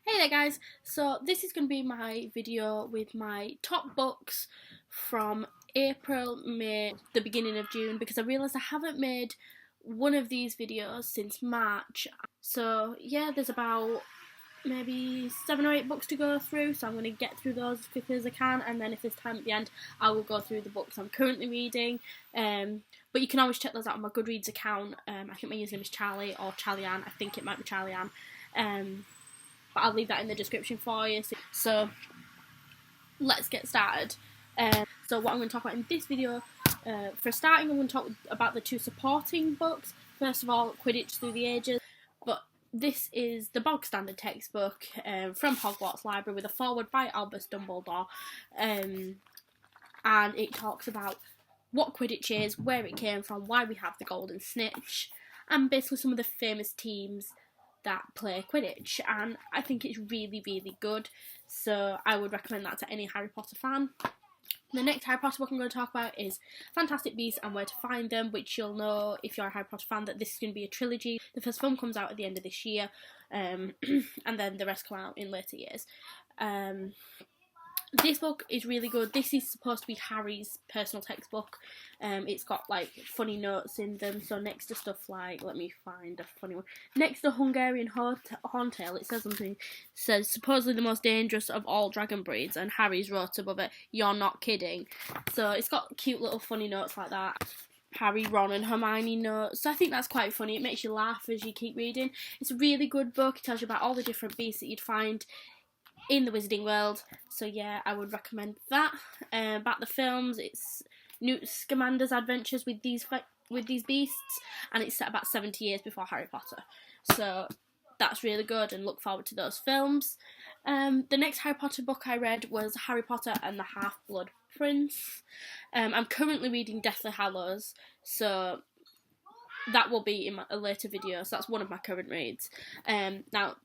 Hey there guys, so this is going to be my video with my top books from April, May, the beginning of June, because I realised I haven't made one of these videos since March. So yeah, there's about maybe 7 or 8 books to go through, so I'm going to get through those as quickly as I can, and then if there's time at the end I will go through the books I'm currently reading. But you can always check those out on my Goodreads account. I think my username is Charliiey or Charlianne. I think it might be Charlianne. But I'll leave that in the description for you. So let's get started. So what I'm going to talk about in this video, for starting, I'm going to talk about the two supporting books. First of all, Quidditch Through the Ages. But this is the bog standard textbook from Hogwarts Library with a foreword by Albus Dumbledore. And it talks about what Quidditch is, where it came from, why we have the Golden Snitch, and basically some of the famous teams that play Quidditch, and I think it's really, really good, so I would recommend that to any Harry Potter fan. The next Harry Potter book I'm going to talk about is Fantastic Beasts and Where to Find Them, which you'll know if you're a Harry Potter fan that this is going to be a trilogy. The first film comes out at the end of this year, and then the rest come out in later years. This book is really good. This is supposed to be Harry's personal textbook. It's got like funny notes in them. So next to stuff like, let me find a funny one. Next to Hungarian Horntail, it says something. It says supposedly the most dangerous of all dragon breeds, and Harry's wrote above it, "You're not kidding." So it's got cute little funny notes like that. Harry, Ron and Hermione notes. So I think that's quite funny. It makes you laugh as you keep reading. It's a really good book. It tells you about all the different beasts that you'd find in the Wizarding World, so yeah, I would recommend that. About the films, it's Newt Scamander's adventures with these beasts, and it's set about 70 years before Harry Potter, so that's really good, and look forward to those films. The next Harry Potter book I read was Harry Potter and the Half-Blood Prince. I'm currently reading Deathly Hallows, so that will be in a later video, so that's one of my current reads. Now,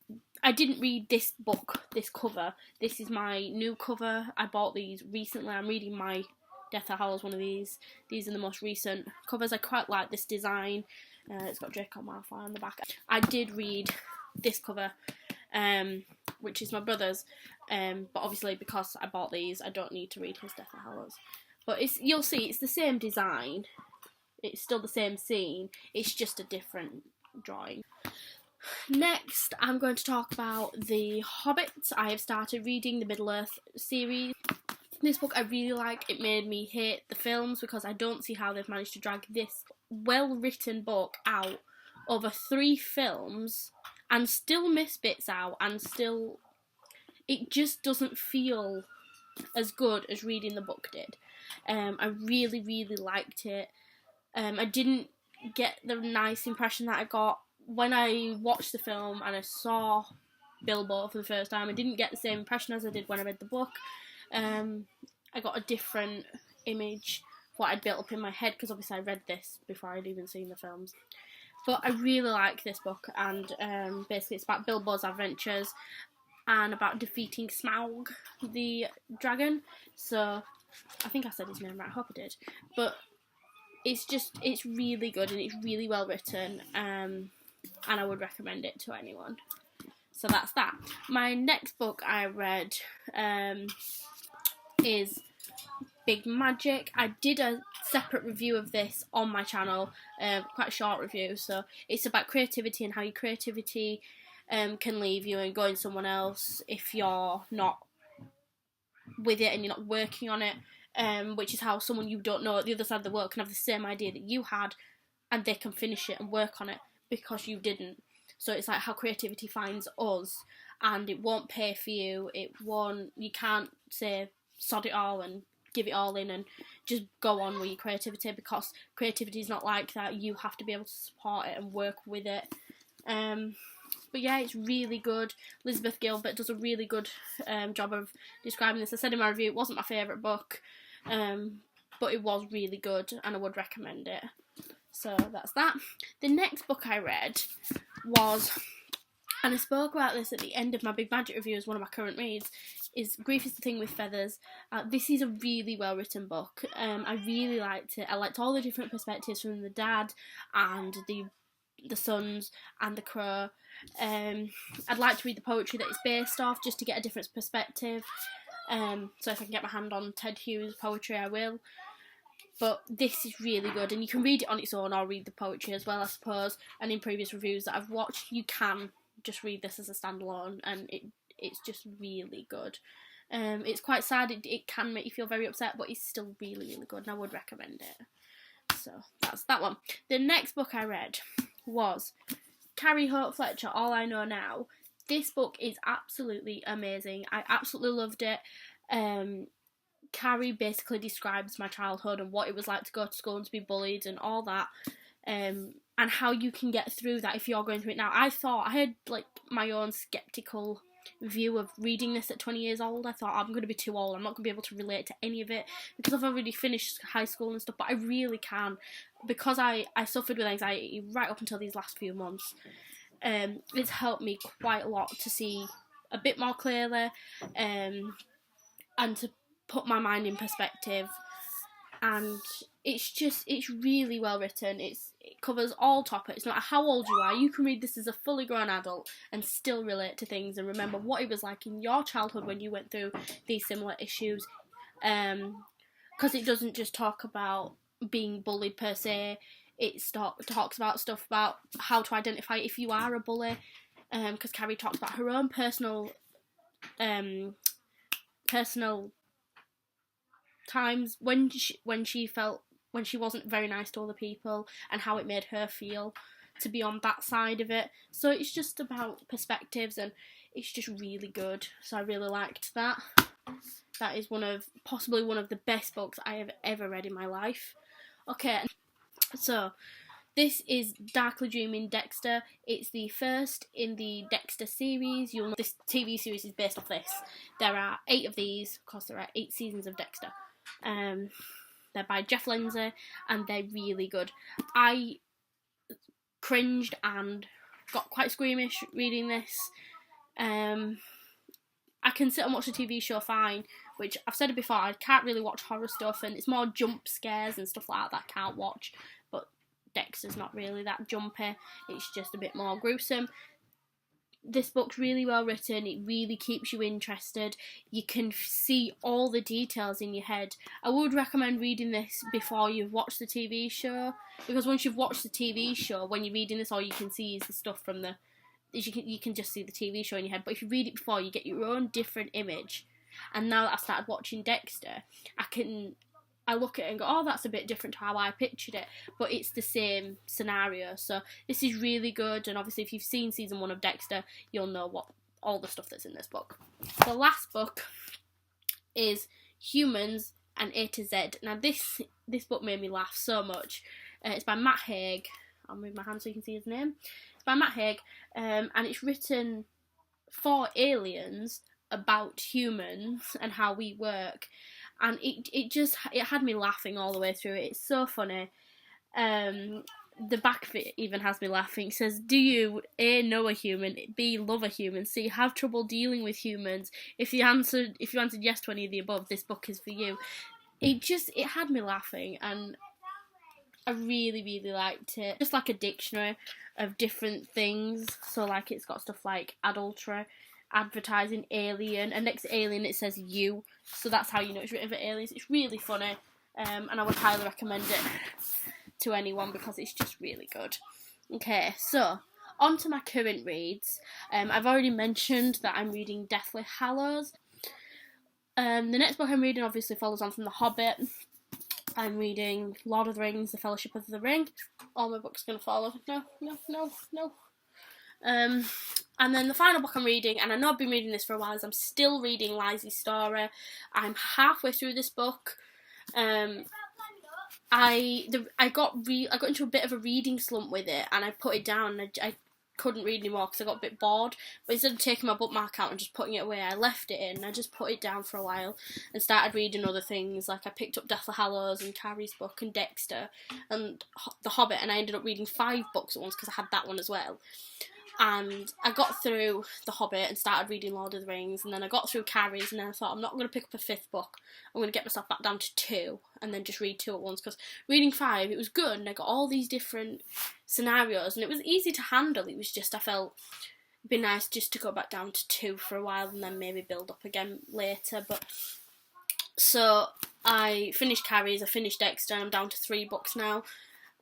I didn't read this book, this cover. This is my new cover. I bought these recently. I'm reading my Deathly Hallows, one of these. These are the most recent covers. I quite like this design. It's got Draco Malfoy on the back. I did read this cover, which is my brother's, but obviously because I bought these, I don't need to read his Deathly Hallows. But you'll see, it's the same design. It's still the same scene. It's just a different drawing. Next, I'm going to talk about The Hobbit. I have started reading the Middle-earth series. This book I really like. It made me hate the films because I don't see how they've managed to drag this well-written book out over 3 films and still miss bits out, and still it just doesn't feel as good as reading the book did. I really, really liked it. I didn't get the nice impression that I got when I watched the film and I saw Bilbo for the first time. I didn't get the same impression as I did when I read the book. I got a different image of what I'd built up in my head, because obviously I read this before I'd even seen the films. But I really like this book, and basically it's about Bilbo's adventures and about defeating Smaug, the dragon. So I think I said his name right, I hope I did. But it's really good, and it's really well written, and I would recommend it to anyone. So that's that. My next book I read is Big Magic. I did a separate review of this on my channel, quite a short review. So it's about creativity and how your creativity can leave you and go in someone else if you're not with it and you're not working on it. Which is how someone you don't know at the other side of the world can have the same idea that you had, and they can finish it and work on it because you didn't. So it's like how creativity finds us, and it won't pay for you. You can't say sod it all and give it all in and just go on with your creativity, because creativity is not like that. You have to be able to support it and work with it. But yeah, it's really good. Elizabeth Gilbert does a really good job of describing this. I said in my review it wasn't my favourite book, but it was really good and I would recommend it. So that's that. The next book I read was, and I spoke about this at the end of my Big Magic review as one of my current reads, is Grief is the Thing with Feathers. This is a really well written book. I really liked it. I liked all the different perspectives from the dad and the the Suns and the Crow. I'd like to read the poetry that it's based off, just to get a different perspective. So if I can get my hand on Ted Hughes' poetry, I will. But this is really good, and you can read it on its own or read the poetry as well, I suppose. And in previous reviews that I've watched, you can just read this as a standalone, and it's just really good. It's quite sad, it can make you feel very upset, but it's still really, really good, and I would recommend it. So that's that one. The next book I read was Carrie Hope Fletcher, All I Know Now. This book is absolutely amazing. I absolutely loved it. Carrie basically describes my childhood and what it was like to go to school and to be bullied and all that, and how you can get through that if you're going through it now. I thought, I had like my own sceptical view of reading this at 20 years old. I thought, I'm going to be too old, I'm not going to be able to relate to any of it because I've already finished high school and stuff, but I really can, because I suffered with anxiety right up until these last few months. It's helped me quite a lot to see a bit more clearly, and to put my mind in perspective, and it's really well written. It covers all topics, no matter how old you are. You can read this as a fully grown adult and still relate to things and remember what it was like in your childhood when you went through these similar issues, because it doesn't just talk about being bullied per se. It talks about stuff about how to identify if you are a bully, because Carrie talks about her own personal times when she wasn't very nice to other people, and how it made her feel to be on that side of it. So it's just about perspectives, and it's just really good. So I really liked that. That is possibly one of the best books I have ever read in my life. Okay, so this is Darkly Dreaming Dexter. It's the first in the Dexter series. You'll know this TV series is based off this. There are 8 of these. Of course, there are 8 seasons of Dexter. They're by Jeff Lindsay, and they're really good. I cringed and got quite squeamish reading this. I can sit and watch a TV show fine, which I've said it before, I can't really watch horror stuff, and it's more jump scares and stuff like that I can't watch, but Dexter's not really that jumpy, it's just a bit more gruesome. This book's really well written, it really keeps you interested, you can see all the details in your head. I would recommend reading this before you've watched the TV show, because once you've watched the TV show, when you're reading this, all you can see is the stuff from the... You can just see the TV show in your head, but if you read it before, you get your own different image. And now that I've started watching Dexter, I look at it and go, oh, that's a bit different to how I pictured it, but it's the same scenario. So this is really good, and obviously if you've seen season 1 of Dexter, you'll know what all the stuff that's in this book. The last book is Humans and A to Z. Now this book made me laugh so much. It's by Matt Haig. I'll move my hand so you can see his name. It's by Matt Haig, and it's written for aliens about humans and how we work, and it had me laughing all the way through it. It's so funny. The back of it even has me laughing. It says, do you A, know a human, B, love a human, C, have trouble dealing with humans? If you answered yes to any of the above, this book is for you. It had me laughing, and I really, really liked it. Just like a dictionary of different things. So like it's got stuff like adultery, advertising, alien, and next to alien it says you. So that's how you know it's written for aliens. It's really funny, and I would highly recommend it to anyone because it's just really good. Okay, so on to my current reads. I've already mentioned that I'm reading Deathly Hallows. The next book I'm reading obviously follows on from The Hobbit. I'm reading Lord of the Rings, The Fellowship of the Ring. All my books are going to follow. No. And then the final book I'm reading, and I know I've been reading this for a while, is I'm still reading Lizzie's Story. I'm halfway through this book. I got into a bit of a reading slump with it, and I put it down. I couldn't read anymore because I got a bit bored, but instead of taking my bookmark out and just putting it away, I left it in. I just put it down for a while and started reading other things. Like I picked up Deathly Hallows and Carrie's book and Dexter and The Hobbit, and I ended up reading 5 books at once because I had that one as well. and I got through The Hobbit and started reading Lord of the Rings, and then I got through Carrie's, and then I thought, I'm not going to pick up a 5th book. I'm going to get myself back down to 2, and then just read 2 at once, because reading 5, it was good, and I got all these different scenarios, and it was easy to handle. It was just, I felt it'd be nice just to go back down to 2 for a while, and then maybe build up again later. But so I finished Carrie's, I finished Dexter, and I'm down to 3 books now,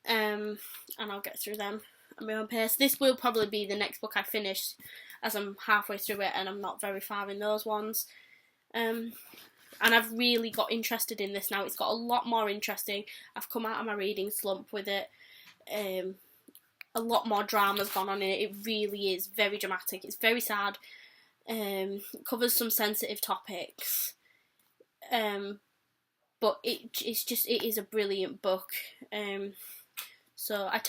and I'll get through them at my own pace. This will probably be the next book I finish, as I'm halfway through it and I'm not very far in those ones. And I've really got interested in this now. It's got a lot more interesting. I've come out of my reading slump with it. A lot more drama's gone on in it. It really is very dramatic. It's very sad. It covers some sensitive topics. But it is a brilliant book. So I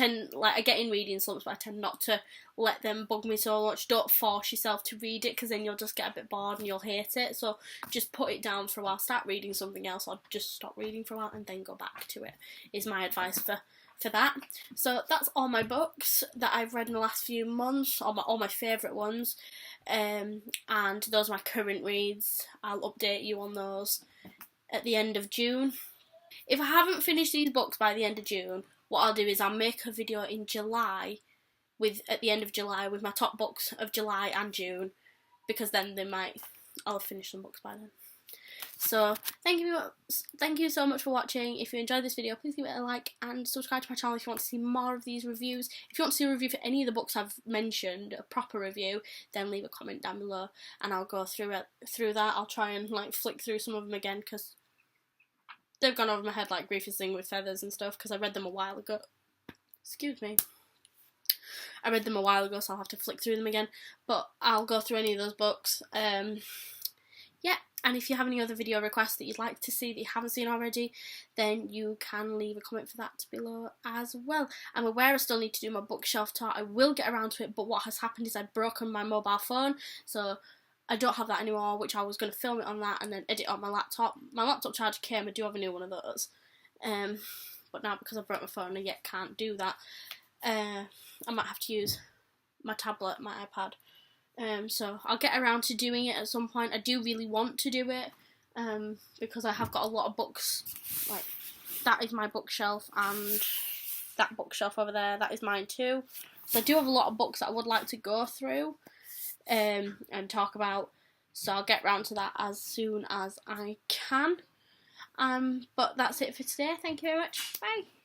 get in reading slumps, but I tend not to let them bug me so much. Don't force yourself to read it, because then you'll just get a bit bored and you'll hate it. So just put it down for a while, start reading something else, or just stop reading for a while and then go back to it, is my advice for that. So that's all my books that I've read in the last few months, all my favourite ones. And those are my current reads. I'll update you on those at the end of June. If I haven't finished these books by the end of June, what I'll do is I'll make a video in July, at the end of July, with my top books of July and June, because then I'll have finished some books by then. So thank you so much for watching. If you enjoyed this video, please give it a like and subscribe to my channel if you want to see more of these reviews. If you want to see a review for any of the books I've mentioned, a proper review, then leave a comment down below and I'll go through that. I'll try and flick through some of them again, because they've gone over my head like Grief is Sing with Feathers and stuff, because I read them a while ago. Excuse me. I read them a while ago, so I'll have to flick through them again. But I'll go through any of those books. Yeah, and if you have any other video requests that you'd like to see that you haven't seen already, then you can leave a comment for that below as well. I'm aware I still need to do my bookshelf tour. I will get around to it, but what has happened is I've broken my mobile phone, so I don't have that anymore, which I was going to film it on that and then edit on my laptop. My laptop charger came, I do have a new one of those. But now, because I broke my phone, I yet can't do that. I might have to use my tablet, my iPad. So I'll get around to doing it at some point. I do really want to do it, because I have got a lot of books. Like, that is my bookshelf, and that bookshelf over there, that is mine too. So I do have a lot of books that I would like to go through and talk about, so I'll get round to that as soon as I can. But that's it for today. Thank you very much. Bye.